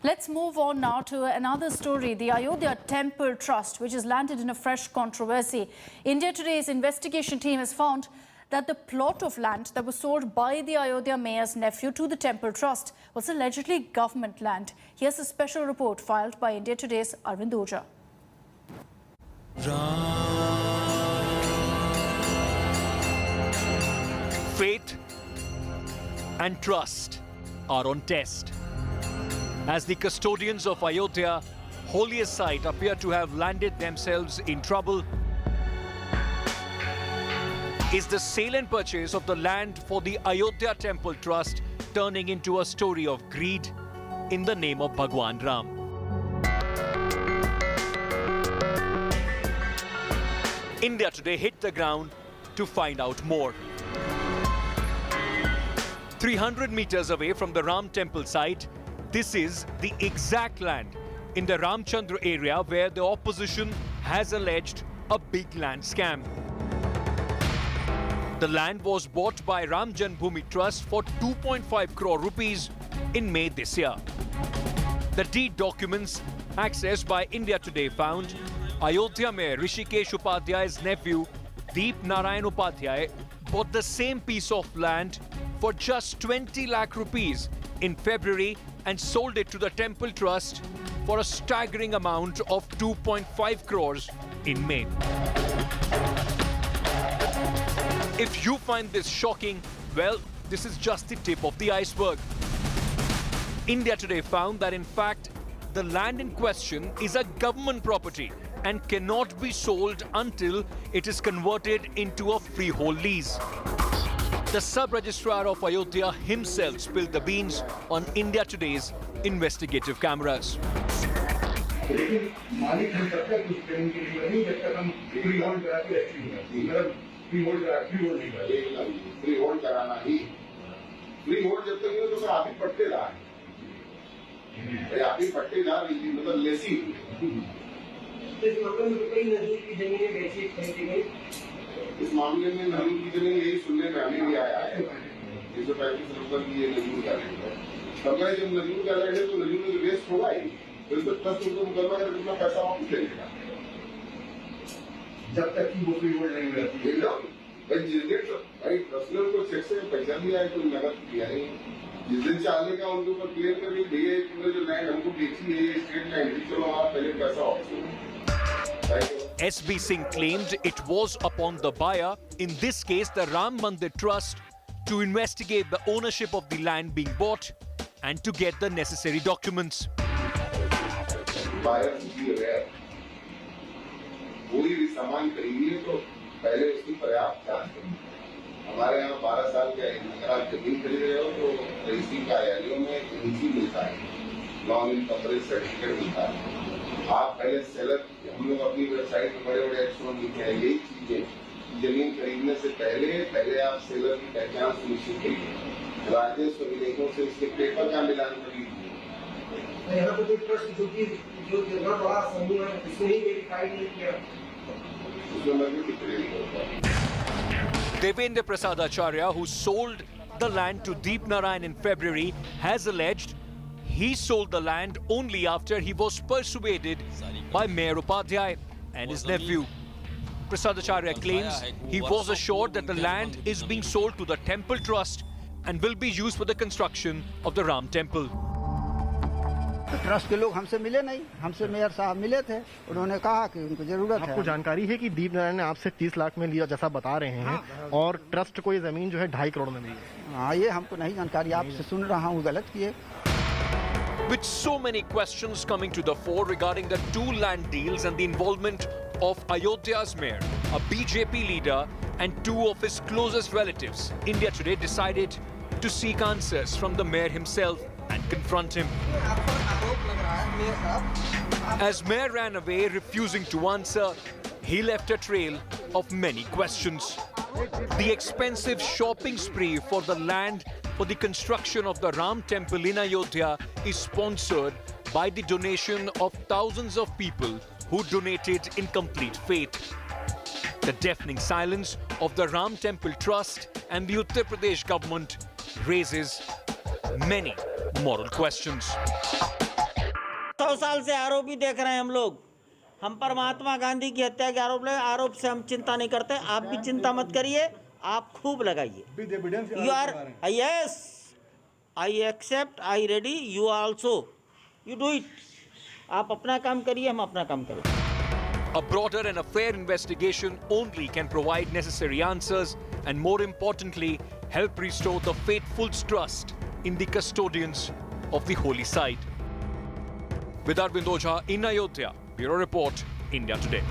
Let's move on now to another story. The Ayodhya Temple Trust, which has landed in a fresh controversy. India Today's investigation team has found that the plot of land that was sold by the Ayodhya mayor's nephew to the Temple Trust was allegedly government land. Here's a special report filed by India Today's Arvind Oja. Faith and trust are on test. As the custodians of Ayodhya, holiest site, appear to have landed themselves in trouble, is the sale and purchase of the land for the Ayodhya Temple Trust turning into a story of greed in the name of Bhagwan Ram. India Today hit the ground to find out more. 300 meters away from the Ram Temple site, this is the exact land in the Ramchandra area where the opposition has alleged a big land scam. The land was bought by Ram Janmabhoomi Trust for 2.5 crore rupees in May this year. The deed documents accessed by India Today found Ayodhya Mayor Rishikesh Upadhyay's nephew Deep Narayan Upadhyay bought the same piece of land for just 20 lakh rupees in February and sold it to the Temple Trust for a staggering amount of 2.5 crores in May. If you find this shocking, well, this is just the tip of the iceberg. India Today found that in fact, the land in question is a government property and cannot be sold until it is converted into a freehold lease. The sub-registrar of Ayodhya himself spilled the beans on India Today's investigative cameras. इस मामले में नजूर की जमीन यही सुनने में हमें भी आया है 135 नंबर की ये नजूर का लैंड है। तब जब नजूर का लैंड है तो नजूर में वेस्ट होगा ही, तो इस पर ट्रस्ट उनको मुकदमा करके अपना पैसा वापस ले लेगा जब तक कि वो फ्री होल्ड नहीं रहती है। भाई पर्सनल को चेक से पैसा दिया है, कोई नगद दिया है। जिस दिन चाहने का उनके ऊपर क्लियर करके भैया तुमने जो लैंड हमको बेची है ये स्टेट लैंड, चलो आप पहले पैसा वापस लो। SB Singh claimed it was upon the buyer, in this case the Ram Mandir Trust, to investigate the ownership of the land being bought and to get the necessary documents. Buyer should be aware. कोई भी सामान खरीदिए तो पहले उसकी पर्याप्त जांच करिए। हमारे यहाँ 12 साल का अगर आप जमीन खरीद रहे हो तो रजिस्ट्री कार्यालयों में एनसी मिलता है, नॉन इन कवरेज सर्टिफिकेट मिलता है। आप पहले सेलर, हम लोग अपनी वेबसाइट में बड़े-बड़े एक्शन लिखे हैं, यही चीजें जमीन खरीदने से पहले आप सेलर की पहचान सुनिश्चित करिए, राजस्व विलेखों से उसके पेपर का मिलान करिए। यहाँ पर जो ट्रस्ट जो जगह बड़ा समूह है इसने ही वेरीफाई नहीं किया, उसमें मैं भी टिप्पणी नहीं करूँगा। Devendra Prasad Acharya, who sold the land to Deep Narayan in February, has alleged he sold the land only after he was persuaded by Mayor Upadhyay and his nephew. Prasad Acharya claims he was assured that the land is being sold to the Temple Trust and will be used for the construction of the Ram Temple. Trust के लोग हमसे मिले नहीं, हमसे mayor साहब मिले थे, उन्होंने कहा कि उनको जरूरत है। आपको जानकारी है कि दीप नारायण ने आपसे 30 लाख में लिया जैसा बता रहे हैं, और ट्रस्ट को ये जमीन जो है 2.5 करोड़ में मिली है। हाँ, ये हमको नहीं जानकारी, आपसे सुन रहा हूँ, गलत किए। With so many questions coming to the fore regarding the two land deals and the involvement of Ayodhya's mayor, a BJP leader and two of his closest relatives, India Today decided to seek answers from the mayor himself and confront him. As mayor ran away, refusing to answer, he left a trail of many questions. The expensive shopping spree for the land for the construction of the Ram Temple in Ayodhya is sponsored by the donation of thousands of people who donated in complete faith. The deafening silence of the Ram Temple Trust and the Uttar Pradesh government raises many moral questions. 2 साल से आरोपी देख रहे हैं हम लोग। हम पर महात्मा गांधी की हत्या के आरोप से हम चिंता नहीं करते। आप भी चिंता मत करिए, आप खूब लगाइए। You are yes, I accept, I ready, you also, you do it. आप अपना काम करिए, हम अपना काम करें। A broader and a fair investigation only can provide necessary answers and, more importantly, help restore the faithful's trust in the custodians of the holy site. With Arvind Ojha in Ayodhya, Bureau Report, India Today.